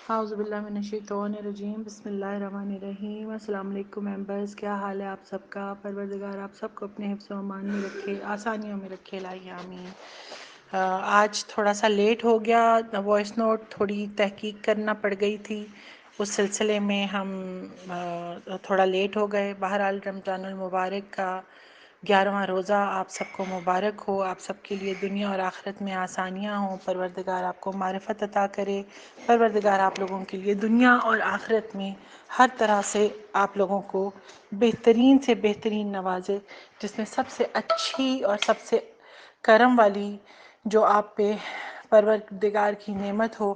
اعوذ باللہ من الشیطان الرجیم، بسم اللہ الرحمن الرحیم۔ السلام علیکم ممبرز، کیا حال ہے آپ سب کا؟ پروردگار آپ سب کو اپنے حفظ و امان میں رکھے، آسانیوں میں رکھے، الہی آمین۔ آج تھوڑا سا لیٹ ہو گیا، وائس نوٹ تھوڑی تحقیق کرنا پڑ گئی تھی، اس سلسلے میں ہم تھوڑا لیٹ ہو گئے۔ بہرحال رمضان المبارک کا 11واں روزہ آپ سب کو مبارک ہو، آپ سب کے لیے دنیا اور آخرت میں آسانیاں ہوں، پروردگار آپ کو معرفت عطا کرے، پروردگار آپ لوگوں کے لیے دنیا اور آخرت میں ہر طرح سے آپ لوگوں کو بہترین سے بہترین نوازے، جس میں سب سے اچھی اور سب سے کرم والی جو آپ پہ پروردگار کی نعمت ہو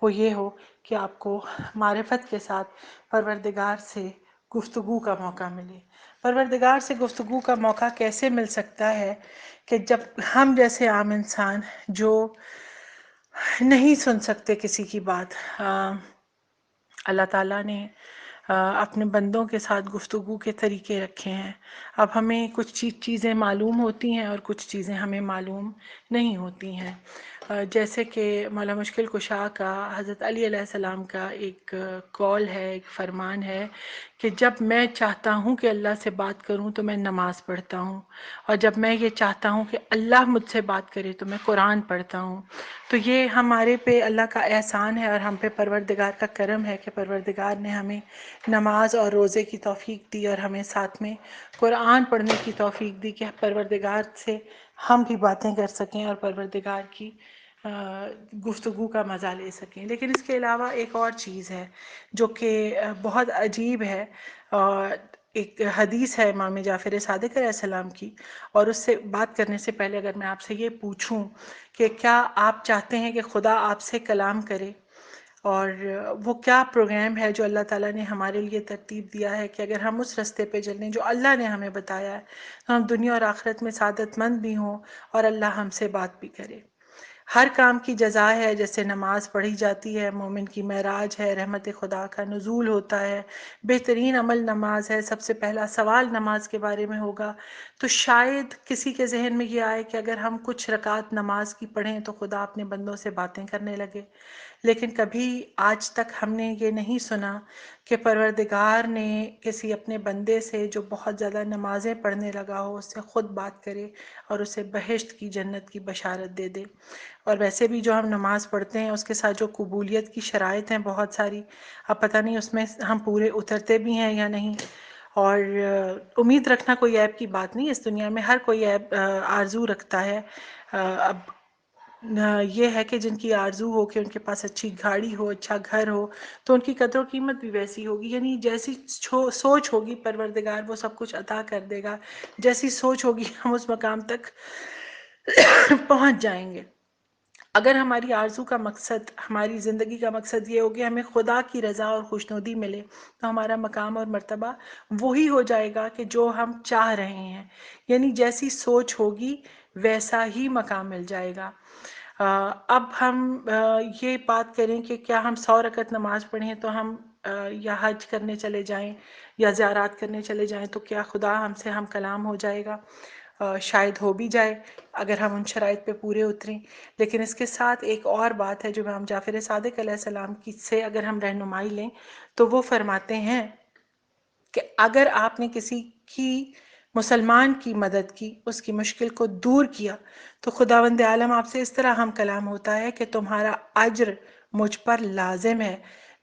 وہ یہ ہو کہ آپ کو معرفت کے ساتھ پروردگار سے گفتگو کا موقع ملے۔ پروردگار سے گفتگو کا موقع کیسے مل سکتا ہے کہ جب ہم جیسے عام انسان جو نہیں سن سکتے کسی کی بات، اللہ تعالیٰ نے اپنے بندوں کے ساتھ گفتگو کے طریقے رکھے ہیں۔ اب ہمیں کچھ چیزیں معلوم ہوتی ہیں اور کچھ چیزیں ہمیں معلوم نہیں ہوتی ہیں، جیسے کہ مولا مشکل کشا کا حضرت علی علیہ السلام کا ایک قول ہے، ایک فرمان ہے کہ جب میں چاہتا ہوں کہ اللہ سے بات کروں تو میں نماز پڑھتا ہوں، اور جب میں یہ چاہتا ہوں کہ اللہ مجھ سے بات کرے تو میں قرآن پڑھتا ہوں۔ تو یہ ہمارے پہ اللہ کا احسان ہے اور ہم پہ پروردگار کا کرم ہے کہ پروردگار نے ہمیں نماز اور روزے کی توفیق دی اور ہمیں ساتھ میں قرآن پڑھنے کی توفیق دی کہ پروردگار سے ہم بھی باتیں کر سکیں اور پروردگار کی گفتگو کا مزہ لے سکیں۔ لیکن اس کے علاوہ ایک اور چیز ہے جو کہ بہت عجیب ہے، ایک حدیث ہے امام جعفر صادق علیہ السلام کی، اور اس سے بات کرنے سے پہلے اگر میں آپ سے یہ پوچھوں کہ کیا آپ چاہتے ہیں کہ خدا آپ سے کلام کرے، اور وہ کیا پروگرام ہے جو اللہ تعالیٰ نے ہمارے لیے ترتیب دیا ہے کہ اگر ہم اس رستے پہ چلیں جو اللہ نے ہمیں بتایا ہے تو ہم دنیا اور آخرت میں سعادت مند بھی ہوں اور اللہ ہم سے بات بھی کرے۔ ہر کام کی جزا ہے، جیسے نماز پڑھی جاتی ہے، مومن کی معراج ہے، رحمت خدا کا نزول ہوتا ہے، بہترین عمل نماز ہے، سب سے پہلا سوال نماز کے بارے میں ہوگا۔ تو شاید کسی کے ذہن میں یہ آئے کہ اگر ہم کچھ رکعت نماز کی پڑھیں تو خدا اپنے بندوں سے باتیں کرنے لگے، لیکن کبھی آج تک ہم نے یہ نہیں سنا کہ پروردگار نے کسی اپنے بندے سے جو بہت زیادہ نمازیں پڑھنے لگا ہو اس سے خود بات کرے اور اسے بہشت کی جنت کی بشارت دے دے۔ اور ویسے بھی جو ہم نماز پڑھتے ہیں اس کے ساتھ جو قبولیت کی شرائط ہیں بہت ساری، اب پتہ نہیں اس میں ہم پورے اترتے بھی ہیں یا نہیں، اور امید رکھنا کوئی عیب کی بات نہیں، اس دنیا میں ہر کوئی عیب آرزو رکھتا ہے۔ اب یہ ہے کہ جن کی آرزو ہو کہ ان کے پاس اچھی گاڑی ہو، اچھا گھر ہو، تو ان کی قدر و قیمت بھی ویسی ہوگی، یعنی جیسی سوچ ہوگی پروردگار وہ سب کچھ عطا کر دے گا، جیسی سوچ ہوگی ہم اس مقام تک پہنچ جائیں گے۔ اگر ہماری آرزو کا مقصد، ہماری زندگی کا مقصد یہ ہوگی ہمیں خدا کی رضا اور خوشنودی ملے، تو ہمارا مقام اور مرتبہ وہی ہو جائے گا کہ جو ہم چاہ رہے ہیں، یعنی جیسی سوچ ہوگی ویسا ہی مقام مل جائے گا۔ اب ہم یہ بات کریں کہ کیا ہم 100 رکعت نماز پڑھیں تو ہم یا حج کرنے چلے جائیں یا زیارات کرنے چلے جائیں تو کیا خدا ہم کلام ہو جائے گا؟ شاید ہو بھی جائے اگر ہم ان شرائط پہ پورے اتریں، لیکن اس کے ساتھ ایک اور بات ہے جو امام جعفر صادق علیہ السلام کی سے اگر ہم رہنمائی لیں تو وہ فرماتے ہیں کہ اگر آپ نے کسی کی مسلمان کی مدد کی، اس کی مشکل کو دور کیا، تو خداوند عالم آپ سے اس طرح ہم کلام ہوتا ہے کہ تمہارا اجر مجھ پر لازم ہے،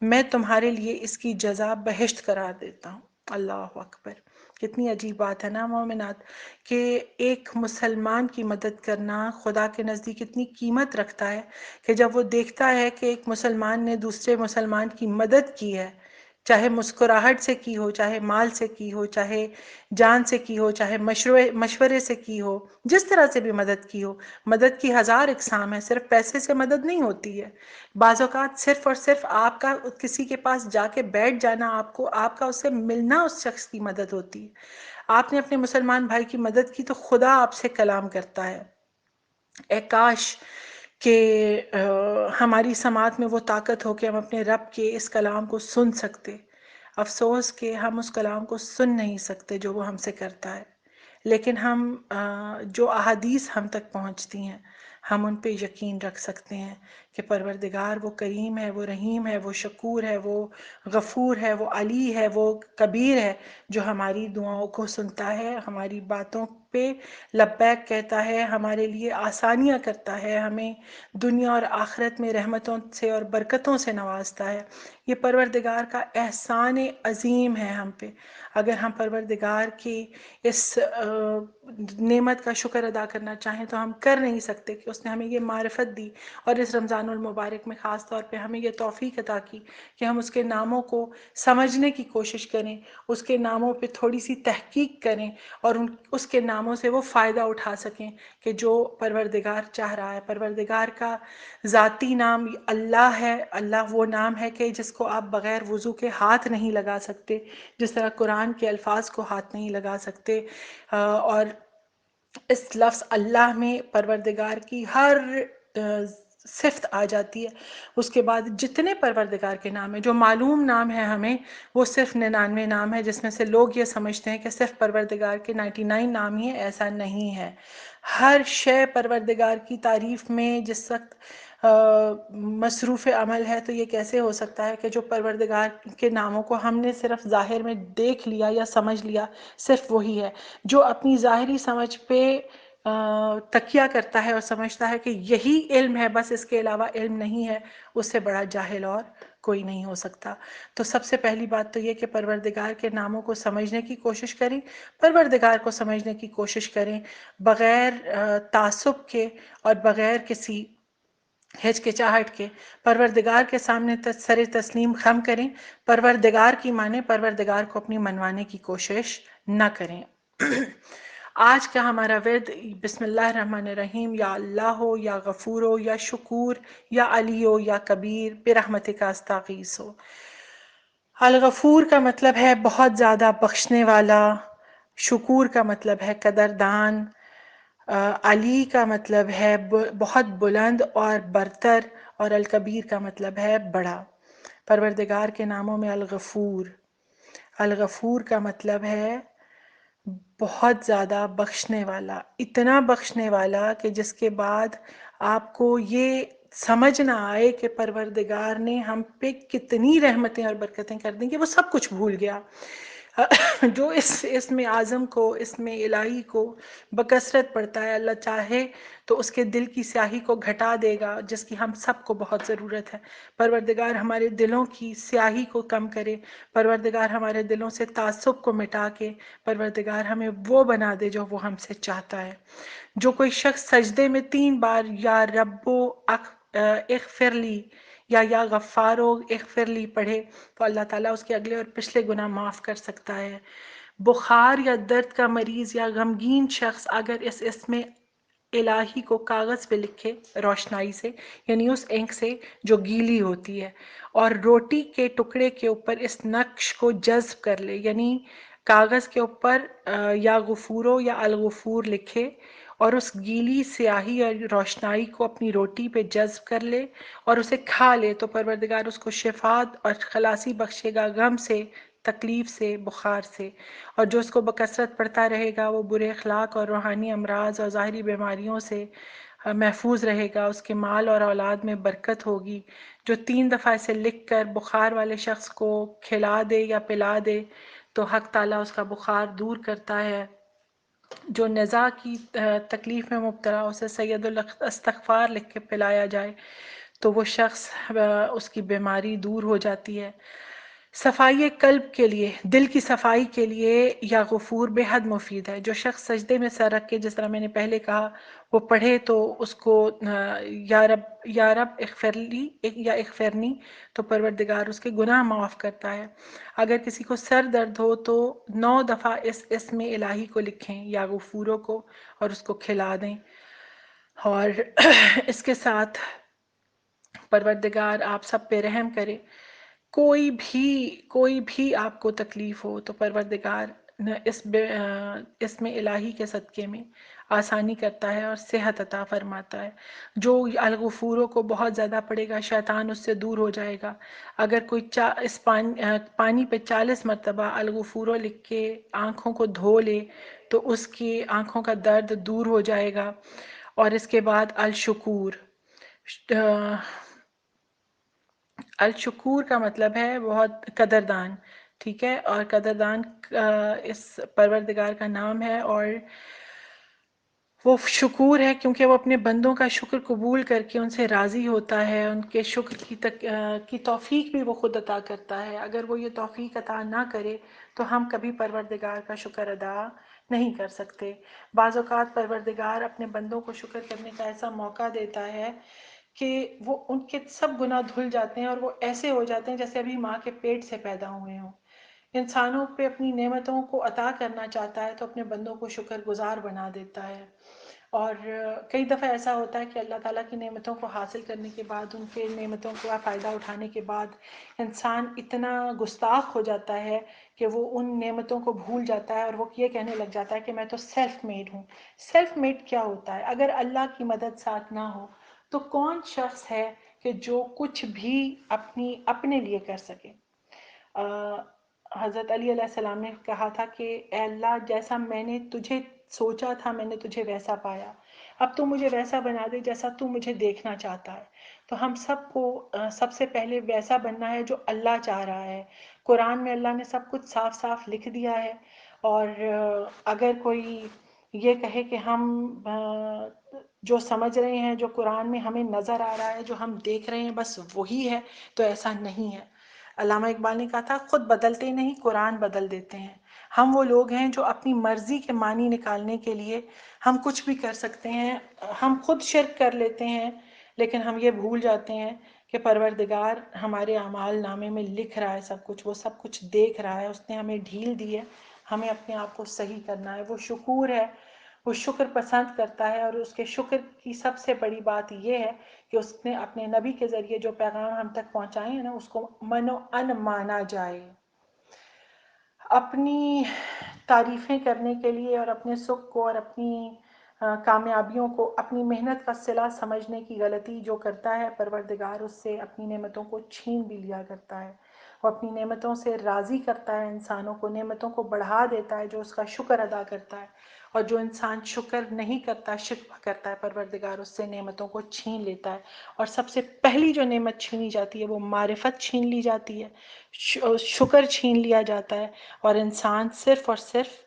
میں تمہارے لیے اس کی جزا بہشت قرار دیتا ہوں۔ اللہ اکبر! کتنی عجیب بات ہے نا مومنات، کہ ایک مسلمان کی مدد کرنا خدا کے نزدیک اتنی قیمت رکھتا ہے کہ جب وہ دیکھتا ہے کہ ایک مسلمان نے دوسرے مسلمان کی مدد کی ہے، چاہے مسکراہٹ سے کی ہو، چاہے مال سے کی ہو، چاہے جان سے کی ہو، چاہے مشورے سے کی ہو، جس طرح سے بھی مدد کی ہو، مدد کی 1000 اقسام ہے، صرف پیسے سے مدد نہیں ہوتی ہے۔ بعض اوقات صرف اور صرف آپ کا کسی کے پاس جا کے بیٹھ جانا، آپ کا اس سے ملنا اس شخص کی مدد ہوتی ہے۔ آپ نے اپنے مسلمان بھائی کی مدد کی تو خدا آپ سے کلام کرتا ہے۔ اے کاش کہ ہماری سماعت میں وہ طاقت ہو کہ ہم اپنے رب کے اس کلام کو سن سکتے۔ افسوس کہ ہم اس کلام کو سن نہیں سکتے جو وہ ہم سے کرتا ہے، لیکن ہم جو احادیث ہم تک پہنچتی ہیں ہم ان پہ یقین رکھ سکتے ہیں کہ پروردگار وہ کریم ہے، وہ رحیم ہے، وہ شکور ہے، وہ غفور ہے، وہ علی ہے، وہ کبیر ہے، جو ہماری دعاؤں کو سنتا ہے، ہماری باتوں پہ لبیک کہتا ہے، ہمارے لیے آسانیاں کرتا ہے، ہمیں دنیا اور آخرت میں رحمتوں سے اور برکتوں سے نوازتا ہے۔ یہ پروردگار کا احسان عظیم ہے ہم پہ۔ اگر ہم پروردگار کی اس نعمت کا شکر ادا کرنا چاہیں تو ہم کر نہیں سکتے کہ اس نے ہمیں یہ معرفت دی، اور اس رمضان المبارک میں خاص طور پہ ہمیں یہ توفیق عطا کی کہ ہم اس کے ناموں کو سمجھنے کی کوشش کریں، اس کے ناموں پہ تھوڑی سی تحقیق کریں، اور اس کے ناموں سے وہ فائدہ اٹھا سکیں کہ جو پروردگار چاہ رہا ہے۔ پروردگار کا ذاتی نام اللہ ہے۔ اللہ وہ نام ہے کہ جس کو آپ بغیر وضو کے ہاتھ نہیں لگا سکتے، جس طرح قرآن کے الفاظ کو ہاتھ نہیں لگا سکتے، اور اس لفظ اللہ میں پروردگار کی ہر صفت آ جاتی ہے۔ اس کے بعد جتنے پروردگار کے نام ہیں، جو معلوم نام ہے ہمیں، وہ صرف 99 نام ہے، جس میں سے لوگ یہ سمجھتے ہیں کہ صرف پروردگار کے 99 نام ہی ہیں۔ ایسا نہیں ہے۔ ہر شے پروردگار کی تعریف میں جس وقت مصروف عمل ہے، تو یہ کیسے ہو سکتا ہے کہ جو پروردگار کے ناموں کو ہم نے صرف ظاہر میں دیکھ لیا یا سمجھ لیا، صرف وہی ہے۔ جو اپنی ظاہری سمجھ پہ تکیہ کرتا ہے اور سمجھتا ہے کہ یہی علم ہے، بس اس کے علاوہ علم نہیں ہے، اس سے بڑا جاہل اور کوئی نہیں ہو سکتا۔ تو سب سے پہلی بات تو یہ کہ پروردگار کے ناموں کو سمجھنے کی کوشش کریں، پروردگار کو سمجھنے کی کوشش کریں، بغیر تعصب کے اور بغیر کسی ہچکچاہٹ کے پروردگار کے سامنے سر تسلیم خم کریں، پروردگار کی مانیں، پروردگار کو اپنی منوانے کی کوشش نہ کریں۔ آج کا ہمارا ورد بسم اللہ الرحمن الرحیم، یا اللہ ہو، یا غفور ہو، یا شکور، یا علی ہو، یا کبیر، برحمتک استغیث ہو۔ الغفور کا مطلب ہے بہت زیادہ بخشنے والا، شکور کا مطلب ہے قدردان، علی کا مطلب ہے بہت بلند اور برتر، اور الکبیر کا مطلب ہے بڑا۔ پروردگار کے ناموں میں الغفور، الغفور کا مطلب ہے بہت زیادہ بخشنے والا، اتنا بخشنے والا کہ جس کے بعد آپ کو یہ سمجھ نہ آئے کہ پروردگار نے ہم پہ کتنی رحمتیں اور برکتیں کر دیں کہ وہ سب کچھ بھول گیا۔ جو اس میں اعظم کو، اس میں الہی کو بکثرت پڑھتا ہے، اللہ چاہے تو اس کے دل کی سیاہی کو گھٹا دے گا، جس کی ہم سب کو بہت ضرورت ہے۔ پروردگار ہمارے دلوں کی سیاہی کو کم کرے، پروردگار ہمارے دلوں سے تعصب کو مٹا کے پروردگار ہمیں وہ بنا دے جو وہ ہم سے چاہتا ہے۔ جو کوئی شخص سجدے میں 3 بار یا ربو اغفر لی یا غفارو اغفر لی پڑھے تو اللہ تعالیٰ اس کے اگلے اور پچھلے گناہ معاف کر سکتا ہے۔ بخار یا درد کا مریض یا غمگین شخص اگر اس اسم الہی کو کاغذ پہ لکھے روشنائی سے، یعنی اس اینک سے جو گیلی ہوتی ہے، اور روٹی کے ٹکڑے کے اوپر اس نقش کو جذب کر لے، یعنی کاغذ کے اوپر یا غفورو یا الغفور لکھے اور اس گیلی سیاہی اور روشنائی کو اپنی روٹی پہ جذب کر لے اور اسے کھا لے، تو پروردگار اس کو شفا اور خلاصی بخشے گا غم سے، تکلیف سے، بخار سے۔ اور جو اس کو بکثرت پڑھتا رہے گا وہ برے اخلاق اور روحانی امراض اور ظاہری بیماریوں سے محفوظ رہے گا، اس کے مال اور اولاد میں برکت ہوگی۔ جو 3 دفعہ اسے لکھ کر بخار والے شخص کو کھلا دے یا پلا دے تو حق تعالیٰ اس کا بخار دور کرتا ہے۔ جو نزا کی تکلیف میں مبتلا اسے سید الاستغفار لکھ کے پلایا جائے تو وہ شخص اس کی بیماری دور ہو جاتی ہے۔ صفائی قلب کے لیے، دل کی صفائی کے لیے یا غفور بے حد مفید ہے۔ جو شخص سجدے میں سر رکھ کے، جس طرح میں نے پہلے کہا، وہ پڑھے تو اس کو یا رب اغفر لی یا اغفرنی، تو پروردگار اس کے گناہ معاف کرتا ہے۔ اگر کسی کو سر درد ہو تو 9 دفعہ اس اسم الہی کو لکھیں یا غفوروں کو اور اس کو کھلا دیں، اور اس کے ساتھ پروردگار آپ سب پہ رحم کرے۔ کوئی بھی آپ کو تکلیف ہو تو پروردگار اس میں الہی کے صدقے میں آسانی کرتا ہے اور صحت عطا فرماتا ہے۔ جو الغفوروں کو بہت زیادہ پڑے گا شیطان اس سے دور ہو جائے گا۔ اگر کوئی اس پانی پہ 40 مرتبہ الغفوروں لکھ کے آنکھوں کو دھو لے تو اس کی آنکھوں کا درد دور ہو جائے گا۔ اور اس کے بعد الشکور، الشکور کا مطلب ہے بہت قدردان، ٹھیک ہے، اور قدردان اس پروردگار کا نام ہے، اور وہ شکور ہے کیونکہ وہ اپنے بندوں کا شکر قبول کر کے ان سے راضی ہوتا ہے، ان کے شکر کی توفیق بھی وہ خود عطا کرتا ہے۔ اگر وہ یہ توفیق عطا نہ کرے تو ہم کبھی پروردگار کا شکر ادا نہیں کر سکتے۔ بعض اوقات پروردگار اپنے بندوں کو شکر کرنے کا ایسا موقع دیتا ہے کہ وہ ان کے سب گناہ دھل جاتے ہیں اور وہ ایسے ہو جاتے ہیں جیسے ابھی ماں کے پیٹ سے پیدا ہوئے ہوں۔ انسانوں پہ اپنی نعمتوں کو عطا کرنا چاہتا ہے تو اپنے بندوں کو شکر گزار بنا دیتا ہے، اور کئی دفعہ ایسا ہوتا ہے کہ اللہ تعالیٰ کی نعمتوں کو حاصل کرنے کے بعد، ان کے نعمتوں کا فائدہ اٹھانے کے بعد انسان اتنا گستاخ ہو جاتا ہے کہ وہ ان نعمتوں کو بھول جاتا ہے اور وہ یہ کہنے لگ جاتا ہے کہ میں تو سیلف میڈ ہوں۔ سیلف میڈ کیا ہوتا ہے؟ اگر اللہ کی مدد ساتھ نہ ہو تو کون شخص ہے کہ جو کچھ بھی اپنے لیے کر سکے؟ حضرت علی علیہ السلام نے کہا تھا کہ اے اللہ، جیسا میں نے تجھے سوچا تھا میں نے تجھے ویسا پایا، اب تو مجھے ویسا بنا دے جیسا تو مجھے دیکھنا چاہتا ہے۔ تو ہم سب کو سب سے پہلے ویسا بننا ہے جو اللہ چاہ رہا ہے۔ قرآن میں اللہ نے سب کچھ صاف صاف لکھ دیا ہے، اور اگر کوئی یہ کہے کہ ہم جو سمجھ رہے ہیں، جو قرآن میں ہمیں نظر آ رہا ہے، جو ہم دیکھ رہے ہیں بس وہی ہے، تو ایسا نہیں ہے۔ علامہ اقبال نے کہا تھا خود بدلتے نہیں، قرآن بدل دیتے ہیں۔ ہم وہ لوگ ہیں جو اپنی مرضی کے معنی نکالنے کے لیے ہم کچھ بھی کر سکتے ہیں، ہم خود شرک کر لیتے ہیں، لیکن ہم یہ بھول جاتے ہیں کہ پروردگار ہمارے اعمال نامے میں لکھ رہا ہے سب کچھ، وہ سب کچھ دیکھ رہا ہے، اس نے ہمیں ڈھیل دی ہے، ہمیں اپنے آپ کو صحیح کرنا ہے۔ وہ شکور ہے، وہ شکر پسند کرتا ہے، اور اس کے شکر کی سب سے بڑی بات یہ ہے کہ اس نے اپنے نبی کے ذریعے جو پیغام ہم تک پہنچائے ہیں نا، اس کو من و ان مانا جائے۔ اپنی تعریفیں کرنے کے لیے اور اپنے سکھ کو اور اپنی کامیابیوں کو اپنی محنت کا صلہ سمجھنے کی غلطی جو کرتا ہے، پروردگار اس سے اپنی نعمتوں کو چھین بھی لیا کرتا ہے۔ وہ اپنی نعمتوں سے راضی کرتا ہے انسانوں کو، نعمتوں کو بڑھا دیتا ہے جو اس کا شکر ادا کرتا ہے، اور جو انسان شکر نہیں کرتا، شکوہ کرتا ہے، پروردگار اس سے نعمتوں کو چھین لیتا ہے۔ اور سب سے پہلی جو نعمت چھینی جاتی ہے وہ معرفت چھین لی جاتی ہے، شکر چھین لیا جاتا ہے، اور انسان صرف اور صرف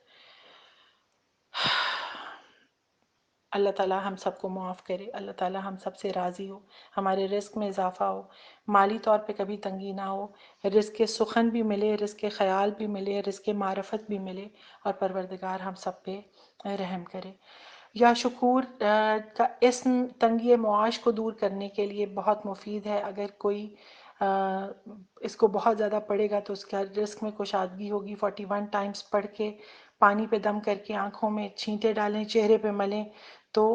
اللہ تعالیٰ ہم سب کو معاف کرے، اللہ تعالیٰ ہم سب سے راضی ہو، ہمارے رزق میں اضافہ ہو، مالی طور پہ کبھی تنگی نہ ہو، رزق سخن بھی ملے، رزق خیال بھی ملے، رزق معرفت بھی ملے، اور پروردگار ہم سب پہ رحم کرے۔ یا شکور کا اسم تنگی معاش کو دور کرنے کے لیے بہت مفید ہے۔ اگر کوئی اس کو بہت زیادہ پڑھے گا تو اس کا رزق میں کشادگی ہوگی۔ 41 ٹائمز پڑھ کے پانی پہ دم کر کے آنکھوں میں چھینٹے ڈالیں، چہرے پہ ملیں تو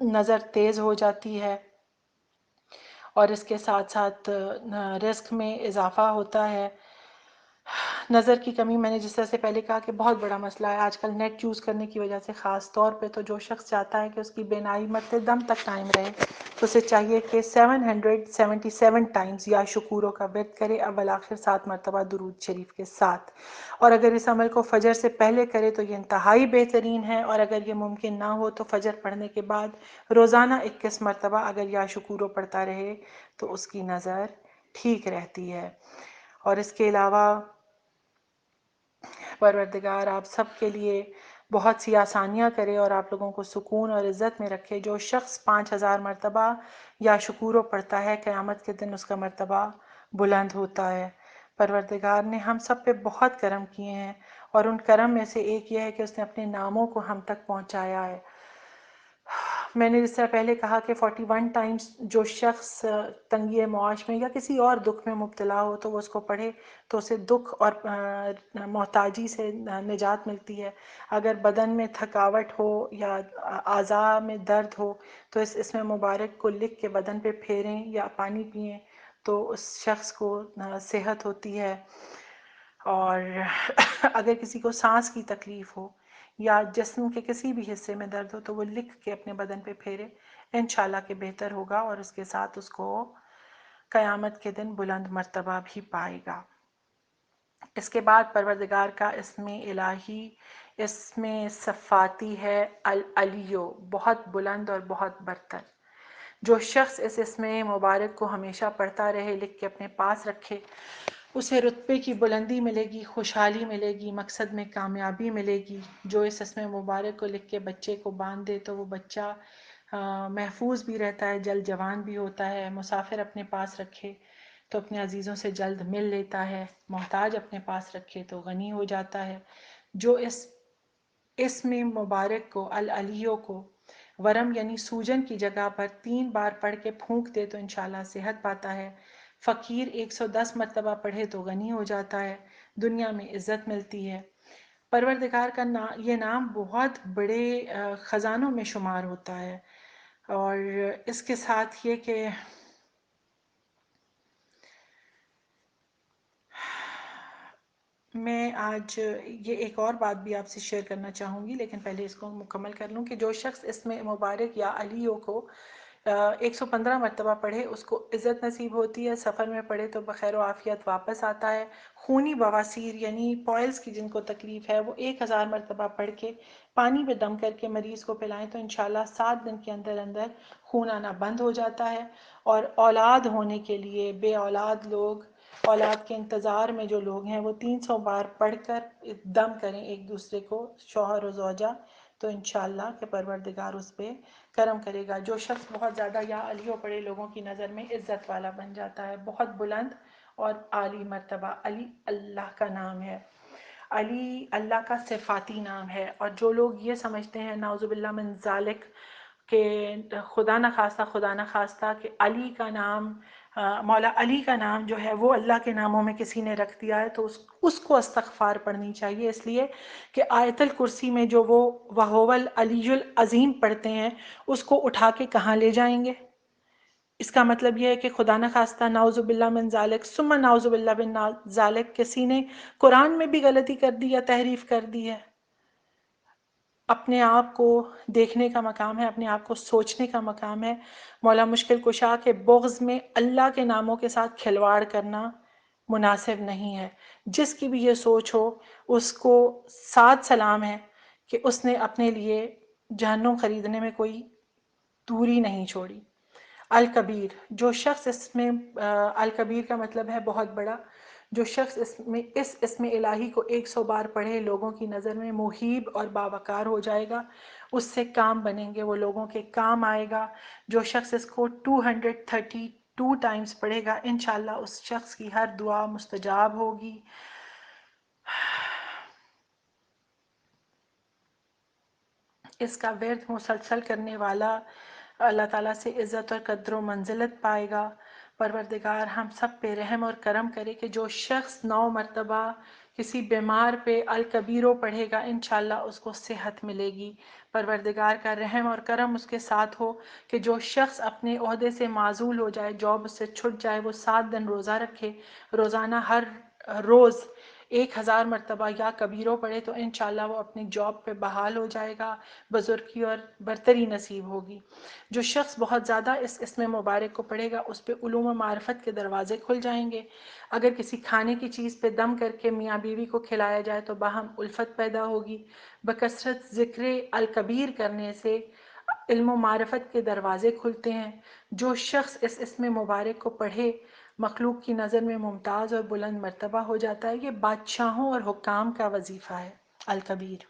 نظر تیز ہو جاتی ہے، اور اس کے ساتھ ساتھ رزق میں اضافہ ہوتا ہے۔ نظر کی کمی، میں نے جس طرح سے پہلے کہا کہ بہت بڑا مسئلہ ہے آج کل نیٹ یوز کرنے کی وجہ سے، خاص طور پہ تو جو شخص چاہتا ہے کہ اس کی بینائی مرتے دم تک قائم رہے تو اسے چاہیے کہ 777 ٹائمز یا شکوروں کا ورد کرے، اول آخر 7 مرتبہ درود شریف کے ساتھ، اور اگر اس عمل کو فجر سے پہلے کرے تو یہ انتہائی بہترین ہے، اور اگر یہ ممکن نہ ہو تو فجر پڑھنے کے بعد روزانہ 21 مرتبہ اگر یا شکوروں پڑھتا رہے تو اس کی نظر ٹھیک رہتی ہے۔ اور اس کے علاوہ پروردگار آپ سب کے لیے بہت سی آسانیاں کرے اور آپ لوگوں کو سکون اور عزت میں رکھے۔ جو شخص 5000 مرتبہ یا شکوروں پڑھتا ہے، قیامت کے دن اس کا مرتبہ بلند ہوتا ہے۔ پروردگار نے ہم سب پہ بہت کرم کیے ہیں، اور ان کرم میں سے ایک یہ ہے کہ اس نے اپنے ناموں کو ہم تک پہنچایا ہے۔ میں نے جس طرح پہلے کہا کہ 41 ٹائمز جو شخص تنگی معاش میں یا کسی اور دکھ میں مبتلا ہو تو وہ اس کو پڑھے تو اسے دکھ اور محتاجی سے نجات ملتی ہے۔ اگر بدن میں تھکاوٹ ہو یا اعضاء میں درد ہو تو اس اسم مبارک کو لکھ کے بدن پہ پھیریں یا پانی پئیں تو اس شخص کو صحت ہوتی ہے۔ اور اگر کسی کو سانس کی تکلیف ہو یا جسم کے کسی بھی حصے میں درد ہو تو وہ لکھ کے اپنے بدن پہ پھیرے، انشاءاللہ کہ بہتر ہوگا، اور اس کے ساتھ اس کو قیامت کے دن بلند مرتبہ بھی پائے گا۔ اس کے بعد پروردگار کا اسم الہی، اسم صفاتی ہے العلیو، بہت بلند اور بہت برتر۔ جو شخص اس اسم مبارک کو ہمیشہ پڑھتا رہے، لکھ کے اپنے پاس رکھے، اسے رتبے کی بلندی ملے گی، خوشحالی ملے گی، مقصد میں کامیابی ملے گی۔ جو اس اسم مبارک کو لکھ کے بچے کو باندھ دے تو وہ بچہ محفوظ بھی رہتا ہے، جلد جوان بھی ہوتا ہے۔ مسافر اپنے پاس رکھے تو اپنے عزیزوں سے جلد مل لیتا ہے، محتاج اپنے پاس رکھے تو غنی ہو جاتا ہے۔ جو اس اسم مبارک کو العلیوں کو ورم یعنی سوجن کی جگہ پر 3 بار پڑھ کے پھونک دے تو انشاءاللہ صحت پاتا ہے۔ فقیر 110 مرتبہ پڑھے تو غنی ہو جاتا ہے، دنیا میں عزت ملتی ہے۔ پروردگار کا یہ نام بہت بڑے خزانوں میں شمار ہوتا ہے، اور اس کے ساتھ یہ کہ میں آج یہ ایک اور بات بھی آپ سے شیئر کرنا چاہوں گی، لیکن پہلے اس کو مکمل کر لوں کہ جو شخص اس میں مبارک یا علیوں کو 115 مرتبہ پڑھے اس کو عزت نصیب ہوتی ہے، سفر میں پڑھے تو بخیر و عافیت واپس آتا ہے۔ خونی بواسیر یعنی پوائلز کی جن کو تکلیف ہے وہ 1000 مرتبہ پڑھ کے پانی میں دم کر کے مریض کو پلائیں تو انشاءاللہ 7 دن کے اندر اندر خون آنا بند ہو جاتا ہے۔ اور اولاد ہونے کے لیے بے اولاد لوگ، اولاد کے انتظار میں جو لوگ ہیں، وہ 300 بار پڑھ کر دم کریں ایک دوسرے کو، شوہر و زوجہ، تو انشاءاللہ کہ پروردگار اس پہ کرم کرے گا۔ جو شخص بہت زیادہ یا علیوں پڑھے لوگوں کی نظر میں عزت والا بن جاتا ہے، بہت بلند اور عالی مرتبہ۔ علی اللہ کا نام ہے، علی اللہ کا صفاتی نام ہے، اور جو لوگ یہ سمجھتے ہیں نعوذ باللہ من ذالک کہ خدا نہ خواستہ کہ علی کا نام، مولا علی کا نام جو ہے وہ اللہ کے ناموں میں کسی نے رکھ دیا ہے، تو اس کو استغفار پڑھنی چاہیے، اس لیے کہ آیت الکرسی میں جو وہ وَهُوَ الْعَلِيُّ الْعَظِيمُ پڑھتے ہیں اس کو اٹھا کے کہاں لے جائیں گے؟ اس کا مطلب یہ ہے کہ خدا نہ خواستہ نعوذ باللہ من ذالک ثم نعوذ باللہ من ذالک کسی نے قرآن میں بھی غلطی کر دی یا تحریف کر دی ہے۔ اپنے آپ کو دیکھنے کا مقام ہے، اپنے آپ کو سوچنے کا مقام ہے۔ مولا مشکل کشا کے بغض میں اللہ کے ناموں کے ساتھ کھلواڑ کرنا مناسب نہیں ہے۔ جس کی بھی یہ سوچ ہو اس کو ساتھ سلام ہے کہ اس نے اپنے لیے جہنم خریدنے میں کوئی دوری نہیں چھوڑی۔ الکبیر، جو شخص اس میں الکبیر کا مطلب ہے بہت بڑا، جو شخص اس اسم الہی کو 100 بار پڑھے لوگوں کی نظر میں محیب اور باوقار ہو جائے گا، اس سے کام بنیں گے، وہ لوگوں کے کام آئے گا۔ جو شخص اس کو 232 ٹائمز پڑھے گا انشاءاللہ اس شخص کی ہر دعا مستجاب ہوگی۔ اس کا ورد مسلسل کرنے والا اللہ تعالیٰ سے عزت اور قدر و منزلت پائے گا۔ پروردگار ہم سب پہ رحم اور کرم کرے کہ جو شخص 9 مرتبہ کسی بیمار پہ الکبیرو پڑھے گا انشاءاللہ اس کو صحت ملے گی۔ پروردگار کا رحم اور کرم اس کے ساتھ ہو کہ جو شخص اپنے عہدے سے معزول ہو جائے، جاب سے چھٹ جائے، وہ 7 دن روزہ رکھے، روزانہ ہر روز 1000 مرتبہ یا کبیروں پڑھے تو انشاءاللہ وہ اپنی جاب پہ بحال ہو جائے گا، بزرگی اور برتری نصیب ہوگی۔ جو شخص بہت زیادہ اس اسم مبارک کو پڑھے گا اس پہ علوم و معرفت کے دروازے کھل جائیں گے۔ اگر کسی کھانے کی چیز پہ دم کر کے میاں بیوی کو کھلایا جائے تو باہم الفت پیدا ہوگی۔ بکثرت ذکر الکبیر کرنے سے علم و معرفت کے دروازے کھلتے ہیں۔ جو شخص اس اسم مبارک کو پڑھے مخلوق کی نظر میں ممتاز اور بلند مرتبہ ہو جاتا ہے۔ یہ بادشاہوں اور حکام کا وظیفہ ہے الکبیر،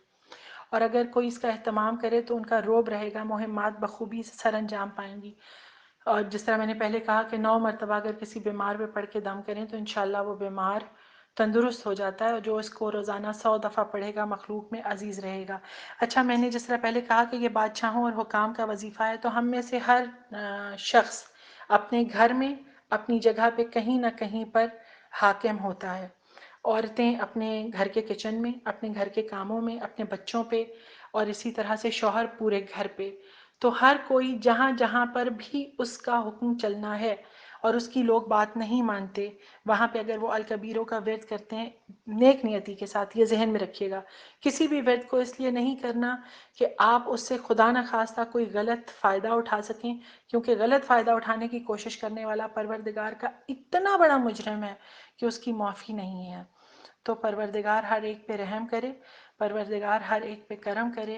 اور اگر کوئی اس کا اہتمام کرے تو ان کا روب رہے گا، مہمات بخوبی سر انجام پائیں گی۔ اور جس طرح میں نے پہلے کہا کہ 9 مرتبہ اگر کسی بیمار پہ پڑھ کے دم کریں تو انشاءاللہ وہ بیمار تندرست ہو جاتا ہے، اور جو اس کو روزانہ 100 دفعہ پڑھے گا مخلوق میں عزیز رہے گا۔ اچھا، میں نے جس طرح پہلے کہا کہ یہ بادشاہوں اور حکام کا وظیفہ ہے، تو ہم میں سے ہر شخص اپنے گھر میں اپنی جگہ پہ کہیں نہ کہیں پر حاکم ہوتا ہے۔ عورتیں اپنے گھر کے کچن میں، اپنے گھر کے کاموں میں، اپنے بچوں پہ، اور اسی طرح سے شوہر پورے گھر پہ۔ تو ہر کوئی جہاں جہاں پر بھی اس کا حکم چلنا ہے اور اس کی لوگ بات نہیں مانتے، وہاں پہ اگر وہ الکبیروں کا ورد کرتے ہیں نیک نیتی کے ساتھ، یہ ذہن میں رکھیے گا، کسی بھی ورد کو اس لیے نہیں کرنا کہ آپ اس سے خدا نہ خواستہ کوئی غلط فائدہ اٹھا سکیں، کیونکہ غلط فائدہ اٹھانے کی کوشش کرنے والا پروردگار کا اتنا بڑا مجرم ہے کہ اس کی معافی نہیں ہے۔ تو پروردگار ہر ایک پہ رحم کرے، پروردگار ہر ایک پہ کرم کرے،